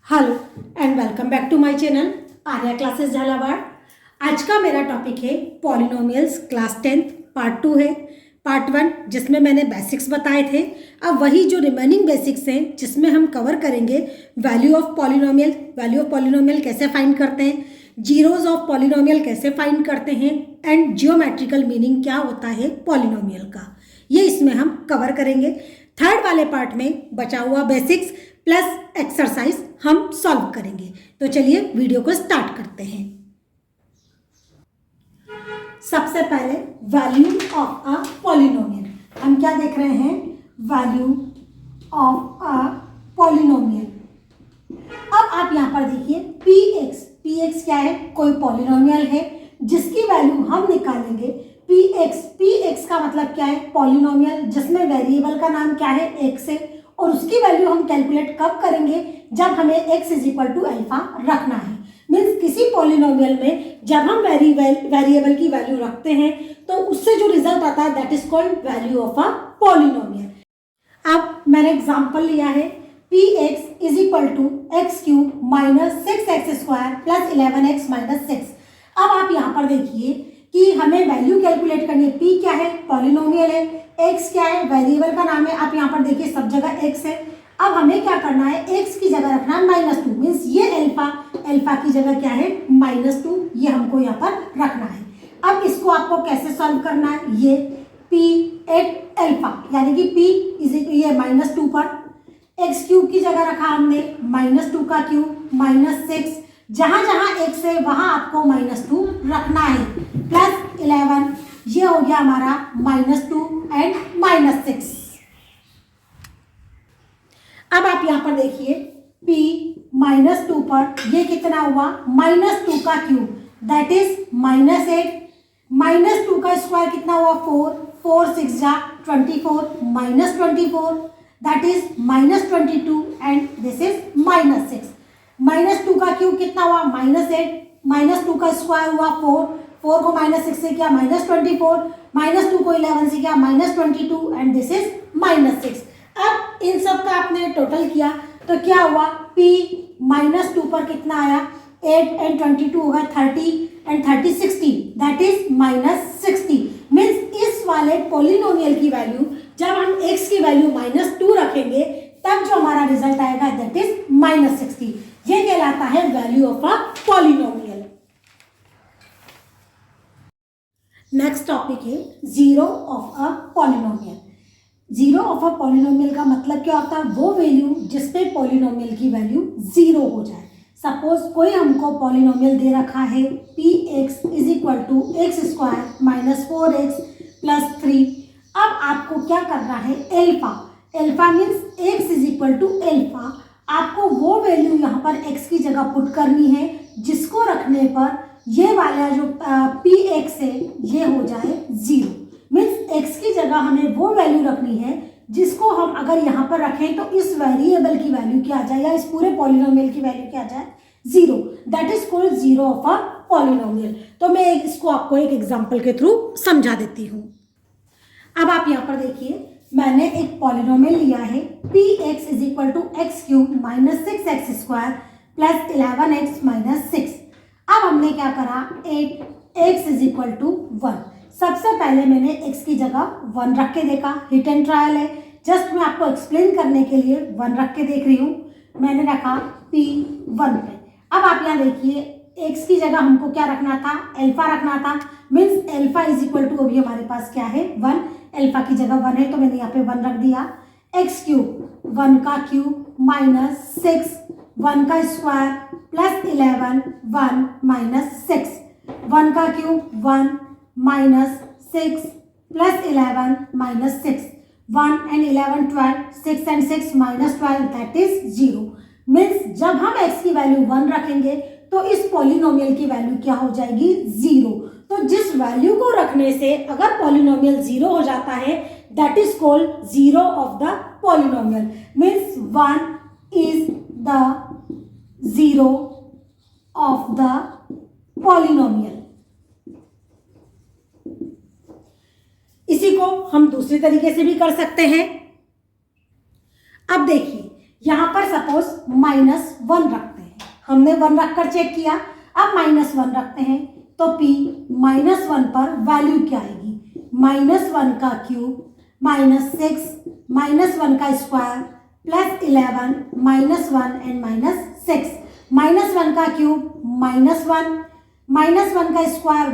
Hello and welcome back to my channel Arya classes Jhalawar. आज का मेरा टॉपिक है पॉलिनोमियल्स क्लास 10th पार्ट 2 है। पार्ट 1 जिसमें मैंने बेसिक्स बताए थे, अब वही जो रिमेनिंग बेसिक्स हैं जिसमें हम कवर करेंगे वैल्यू ऑफ पॉलिनोमियल कैसे फाइंड करते हैं, जीरोज ऑफ पॉलिनोमियल कैसे फाइंड करते हैं एंड जियोमेट्रिकल मीनिंग क्या होता है पॉलिनोमियल का, ये इसमें हम कवर करेंगे। थर्ड वाले पार्ट में बचा हुआ बेसिक्स प्लस एक्सरसाइज हम सॉल्व करेंगे। तो चलिए वीडियो को स्टार्ट करते हैं। सबसे पहले वैल्यू ऑफ अ पॉलिनोमियल, हम क्या देख रहे हैं, वैल्यू ऑफ अ पॉलिनोमियल। अब आप यहां पर देखिए px क्या है, कोई पॉलिनोमियल है जिसकी वैल्यू हम निकालेंगे px का मतलब क्या है, पॉलिनोमियल जिसमें वेरिएबल का नाम क्या है x है, और उसकी वैल्यू हम कैलकुलेट कब करेंगे, जब हमें x is equal to alpha रखना है। मीन्स किसी पॉलिनोमियल में जब हम वेरिएबल की वैल्यू रखते हैं तो उससे जो रिजल्ट आता है that is called value of a polynomial. अब मैंने एग्जांपल लिया है px is equal to x cube minus 6x square plus 11x minus 6। अब आप यहाँ पर देखिए कि हमें वैल्यू कैलकुलेट करनी है। p क्या है, पॉलिनोमियल है, x क्या है, वेरिएबल का नाम है। आप यहाँ पर देखिए सब जगह x है। अब हमें क्या करना है, x की जगह रखना है -2, मीन्स ये अल्फा की जगह क्या है -2, ये हमको यहाँ पर रखना है। अब इसको आपको कैसे सॉल्व करना है, ये p एट अल्फा यानी कि p इज ये -2 पर x क्यूब की जगह रखा हमने -2 का क्यूब -6, जहां जहां x है वहां आपको -2 रखना है, प्लस 11, ये हो गया हमारा -2 एंड -6। अब आप यहां पर देखिए p -2 पर ये कितना हुआ, -2 का क्यूब दैट इज -8, -2 का स्क्वायर कितना हुआ 4 6 जा 24 -24 that is -22 and this is -6। -2 का क्यूब कितना हुआ -8, -2 का स्क्वायर हुआ 4 को -6 से किया -24, -2 को 11 से किया -22 एंड दिस इज -6। अब इन सब का आपने टोटल किया तो क्या हुआ, p -2 पर कितना आया, 8 एंड 22 होगा 30 एंड 30 60 दैट इज -60। मीन्स इस वाले पॉलिनोमियल की वैल्यू जब हम x की वैल्यू -2 रखेंगे तब जो हमारा रिजल्ट आएगा दैट इज -60। ये कहलाता है value of a polynomial. Next topic है zero of a polynomial. Zero of a polynomial का मतलब क्या होता है, वो वैल्यू जिसपे पॉलिनोमियल की वैल्यू 0 हो जाए। सपोज कोई हमको पॉलिनोमियल दे रखा है px is equal to x square minus 4x plus 3। अब आपको क्या करना है, alpha means x is equal to alpha, आपको वो वैल्यू यहाँ पर x की जगह पुट करनी है जिसको रखने पर ये वाला जो px है ये हो जाए 0। मीन्स x की जगह हमें वो वैल्यू रखनी है जिसको हम अगर यहाँ पर रखें तो इस वेरिएबल की वैल्यू क्या आ जाए या इस पूरे पॉलिनोमियल की वैल्यू क्या आ जाए 0, that is called zero of a polynomial. तो मैं इसको आपको एक एग्जांपल के थ्रू समझा देती हूँ। अब आप यहाँ पर देखिए मैंने एक पॉलिनोमियल लिया है px is equal to x cube minus 6x square plus 11x minus 6। अब हमने क्या करा, 8x इज इक्वल टू 1। सबसे पहले मैंने x की जगह 1 रख के देखा, हिट एंड ट्रायल है, जस्ट मैं आपको एक्सप्लेन करने के लिए 1 रख के देख रही हूँ। मैंने रखा p1 पे। अब आप यहाँ देखिए x की जगह हमको क्या रखना था, अल्फा रखना था, means alpha is equal to अभी हमारे पास क्या है 1, अल्फा की जगह 1 है तो मैंने यहाँ पे 1 रख दिया। x क्यूब 1 का क्यूब माइनस 6 1 का स्क्वायर प्लस 11 1 माइनस 6, 1 का cube 1 minus 6 plus 11 minus 6, 1 and 11 12, 6 and 6 minus 12 that is 0। Means जब हम x की वैल्यू 1 रखेंगे तो इस पॉलिनोमियल की वैल्यू क्या हो जाएगी 0। तो जिस वैल्यू को रखने से अगर पॉलिनोमियल 0 हो जाता है that is called zero of the polynomial. Means 1 is the zero of the polynomial. इसी को हम दूसरी तरीके से भी कर सकते हैं। अब देखिए यहां पर सपोज -1 रखते हैं। हमने 1 रखकर चेक किया, अब -1 रखते हैं तो p -1 पर वैल्यू क्या आएगी, -1 का क्यूब -6 -1 का स्क्वायर +11 -1 एंड -6। -1 का क्यूब -1 -1 का स्क्वायर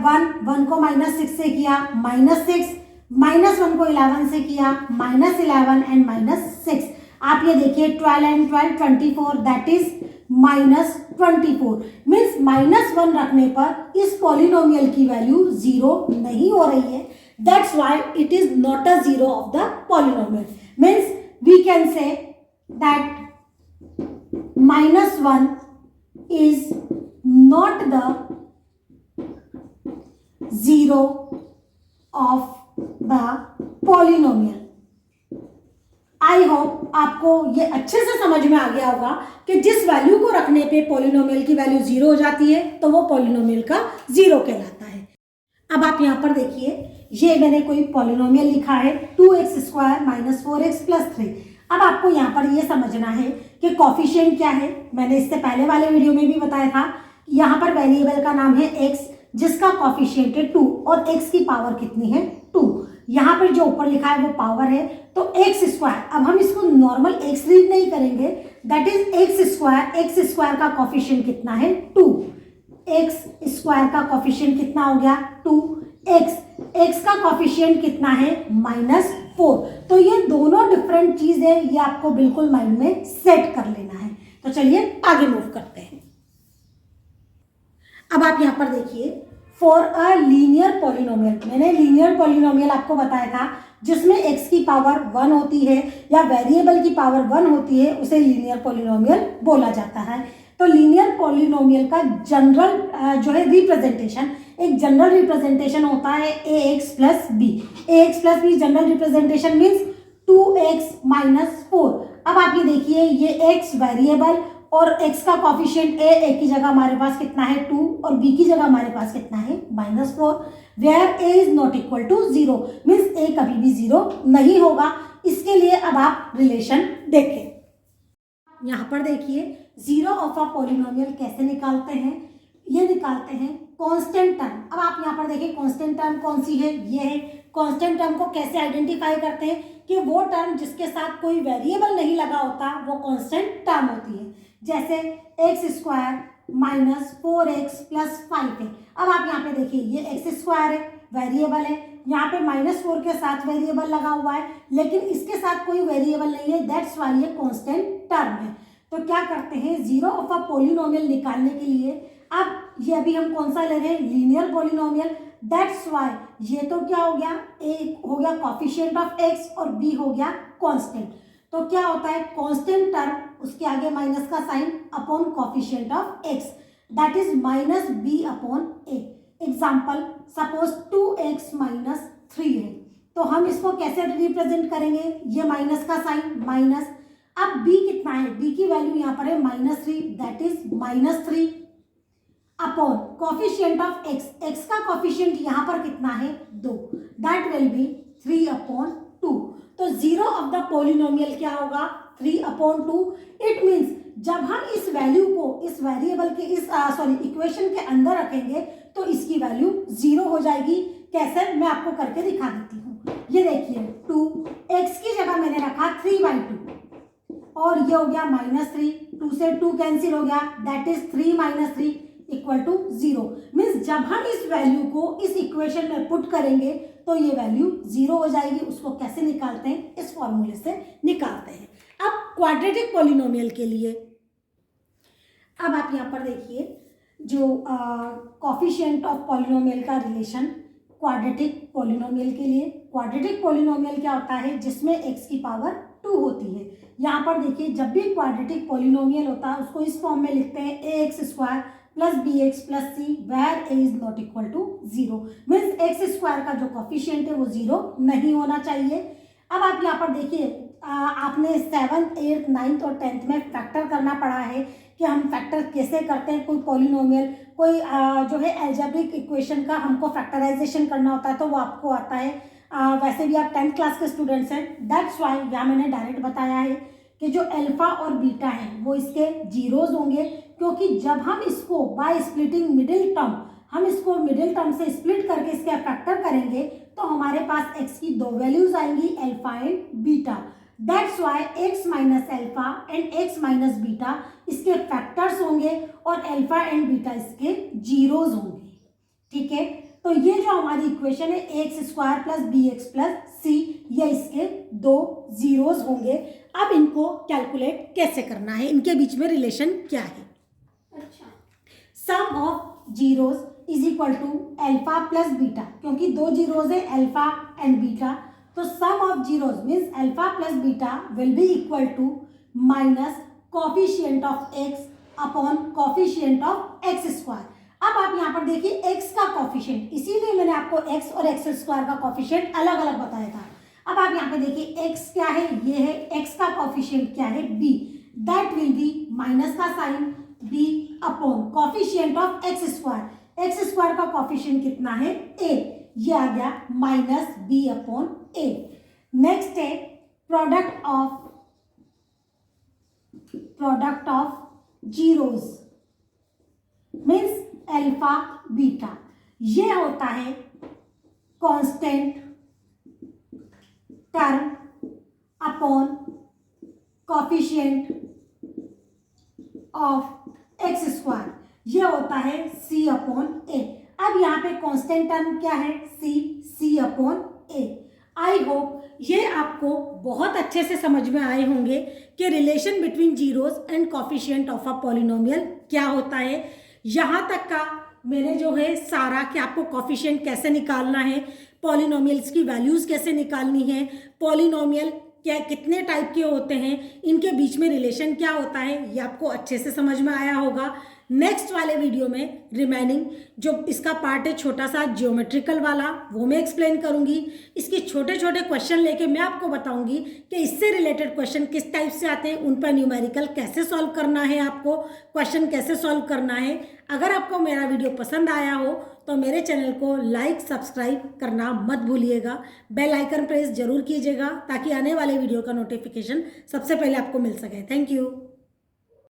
1 को -6 से किया -6, -1 को 11 से किया -11 एंड -6। आप ये देखिए 12 एंड 12 24, दैट इज -24। मीन्स -1 रखने पर इस पॉलिनोमियल की वैल्यू 0 नहीं हो रही है, that's why it is not a 0 of the polynomial. Means we can say that -1 is not the 0 of the polynomial। I hope आपको ये अच्छे से समझ में आ गया होगा कि जिस वैल्यू को रखने पे पॉलिनोमियल की वैल्यू 0 हो जाती है तो वो पॉलिनोमियल का 0 कहलाता है। अब आप यहाँ पर देखिए, ये मैंने कोई पॉलिनोमियल लिखा है 2x² - 4x + 3। अब आपको यहाँ पर ये समझना है कि कॉफिशिएंट क्या है। मैंने इससे पहले वाले वीडियो में भी बताया था, यहाँ पर वेरिएबल का नाम है x, जिसका कॉफिशिएंट है 2 और x की पावर कितनी है 2। यहाँ पर जो ऊपर लिखा है वो पावर है, तो x²। अब हम इसको नॉर्मल x रीड नहीं करेंगे, दैट इज x² का कॉफिशिएंट कितना है 2। x² का कॉफिशिएंट कितना हो गया 2x का कॉफिशिएंट कितना है -4। तो ये दोनों डिफरेंट चीज है, ये आपको बिल्कुल माइंड में सेट कर लेना है। तो चलिए आगे मूव करते हैं। अब आप यहाँ पर देखिए, फॉर अ लीनियर पॉलिनोमियल, मैंने लीनियर पॉलिनोमियल आपको बताया था जिसमें x की पावर 1 होती है या वेरिएबल की पावर 1 होती है, उसे लीनियर पॉलिनोमियल बोला जाता है। तो लीनियर पॉलिनोमियल का जनरल जो है रिप्रेजेंटेशन, एक जनरल रिप्रेजेंटेशन होता है ax + b। ax + b general representation means 2x - 4। अब आप ये देखिए, ये x वेरिएबल और x का कॉफिशिएंट a की जगह हमारे पास कितना है 2 और b की जगह हमारे पास कितना है -4, where a is not equal to 0। Means a कभी भी 0 नहीं होगा। इसके लिए अब आप रिलेशन देखें, यहाँ पर देखिए 0 ऑफ अ पॉलिनोमियल कैसे निकालते हैं, ये निकालते हैं कांस्टेंट टर्म। अब आप यहाँ पर देखिए कांस्टेंट टर्म कौन सी है, ये है। कांस्टेंट टर्म को कैसे आइडेंटिफाई करते हैं कि वो टर्म जिसके साथ कोई वेरिएबल नहीं लगा होता वो कांस्टेंट टर्म होती है। जैसे x² - 4x + 5 है। अब आप यहाँ पे देखिए, ये x² है, वेरिएबल है, यहाँ पे -4 के साथ वेरिएबल लगा हुआ है, लेकिन इसके साथ कोई वेरिएबल नहीं है, दैट्स वाई ये कांस्टेंट टर्म है। तो क्या करते हैं, 0 ऑफ अ पॉलिनोमियल निकालने के लिए, अब ये अभी हम कौन सा ले रहे हैं, लीनियर पॉलिनोमियल, दैट्स वाई ये तो क्या हो गया, a हो गया कॉफिशिएंट ऑफ x और b हो गया कांस्टेंट। तो क्या होता है, कांस्टेंट टर्म उसके आगे माइनस का sine upon coefficient of x, that is -b/a। Example, suppose 2x - 3 है, तो हम इसको कैसे रिप्रेजेंट करेंगे, ये माइनस का साइन माइनस। अब b कितना है, b की वैल्यू यहाँ पर है -3, that is -3 upon coefficient of x का कॉफिशिएंट यहाँ पर कितना है 2, दैट विल बी 3/2। तो 0 ऑफ द पॉलिनोमियल क्या होगा 3/2। इट मीन्स जब हम इस वैल्यू को इस वेरिएबल के इस इक्वेशन के अंदर रखेंगे तो इसकी वैल्यू 0 हो जाएगी। कैसे, मैं आपको करके दिखा देती हूँ। ये देखिए 2x की जगह मैंने रखा 3/2 और ये हो गया -3, 2 से 2 कैंसिल हो गया, दैट इज 3 - 3 = 0। मीन्स जब हम इस वैल्यू को इस इक्वेशन में पुट करेंगे तो ये वैल्यू 0 हो जाएगी। उसको कैसे निकालते हैं, इस फॉर्मूले से निकालते हैं। अब क्वाड्रेटिक पॉलिनोमियल के लिए, अब आप यहाँ पर देखिए जो कॉफिशिएंट ऑफ पॉलिनोमियल का रिलेशन क्वाड्रेटिक पॉलिनोमियल के लिए, क्वाड्रेटिक पॉलिनोमियल क्या होता है जिसमें x की पावर 2 होती है। यहाँ पर देखिए, जब भी क्वाड्रेटिक पॉलिनोमियल होता है उसको इस फॉर्म में लिखते हैं ax² + bx + c where a is not equal to 0। Means x² का जो कॉफिशिएंट है वो 0 नहीं होना चाहिए। अब आप यहाँ पर देखिए, आपने 7th 8th 9th और 10th में फैक्टर करना पड़ा है कि हम फैक्टर कैसे करते हैं। कोई पॉलिनोमियल, कोई जो है अलजेब्रिक इक्वेशन का हमको फैक्टराइजेशन करना होता है तो वो आपको आता है। वैसे भी आप 10th क्लास के स्टूडेंट्स हैं, दैट्स वाई यहाँ मैंने डायरेक्ट बताया है कि जो अल्फा और बीटा है वो इसके जीरोज होंगे, क्योंकि जब हम इसको बाय स्प्लिटिंग मिडिल टर्म, हम इसको मिडिल टर्म से स्प्लिट करके इसके फैक्टर करेंगे तो हमारे पास x की दो वैल्यूज आएंगी, alpha and beta. That's why x minus alpha and x minus beta इसके फैक्टर्स होंगे और अल्फा एंड बीटा इसके जीरोज होंगे। ठीक है, तो ये जो हमारी इक्वेशन है x square plus b x plus c, ये इसके दो जीरोज होंगे। अब इनको कैलकुलेट कैसे करना है, इनके बीच में रिलेशन क्या है। अच्छा, sum of zeros is equal to alpha plus beta, क्योंकि दो जीरोज है अल्फा एंड बीटा, तो sum of zeros means alpha plus beta will be equal to minus coefficient of x upon coefficient of x square. अब आप यहाँ पर देखिए x का कोफिशिएंट, इसीलिए मैंने आपको x और x स्क्वायर का कोफिशिएंट अलग अलग बताया था। अब आप यहाँ पे देखिए x क्या है, ये है, x का कोफिशिएंट क्या है b, that will be minus का sign b upon coefficient of x square का कोफिशिएंट कितना है a, ये आ गया minus b upon a। Next है product of zeros means alpha beta, ये होता है constant term upon coefficient of x square, ये होता है c अपॉन ए। अब यहाँ पे कांस्टेंट टर्म क्या है, c upon A. I hope ये आपको बहुत अच्छे से समझ में आए होंगे कि relation between zeros and coefficient of a polynomial क्या होता है। यहाँ तक का मैंने जो है सारा कि आपको कोफिशिएंट कैसे निकालना है, पॉलिनोमियल्स की वैल्यूज़ कैसे निकालनी है, पॉलिनोमियल क्या कितने टाइप के होते हैं, इनके बीच में रिलेशन क्या होता है, ये आपको अच्छे से समझ में आया होगा। नेक्स्ट वाले वीडियो में रिमेनिंग जो इसका पार्ट है छोटा सा ज्योमेट्रिकल वाला, वो मैं एक्सप्लेन करूंगी। इसके छोटे छोटे क्वेश्चन लेके मैं आपको बताऊंगी कि इससे रिलेटेड क्वेश्चन किस टाइप से आते हैं, उन पर न्यूमेरिकल कैसे सॉल्व करना है, आपको क्वेश्चन कैसे सॉल्व करना है। अगर आपको मेरा वीडियो पसंद आया हो तो मेरे चैनल को लाइक सब्सक्राइब करना मत भूलिएगा, बेल आइकन प्रेस जरूर कीजिएगा ताकि आने वाले वीडियो का नोटिफिकेशन सबसे पहले आपको मिल सके। Thank you.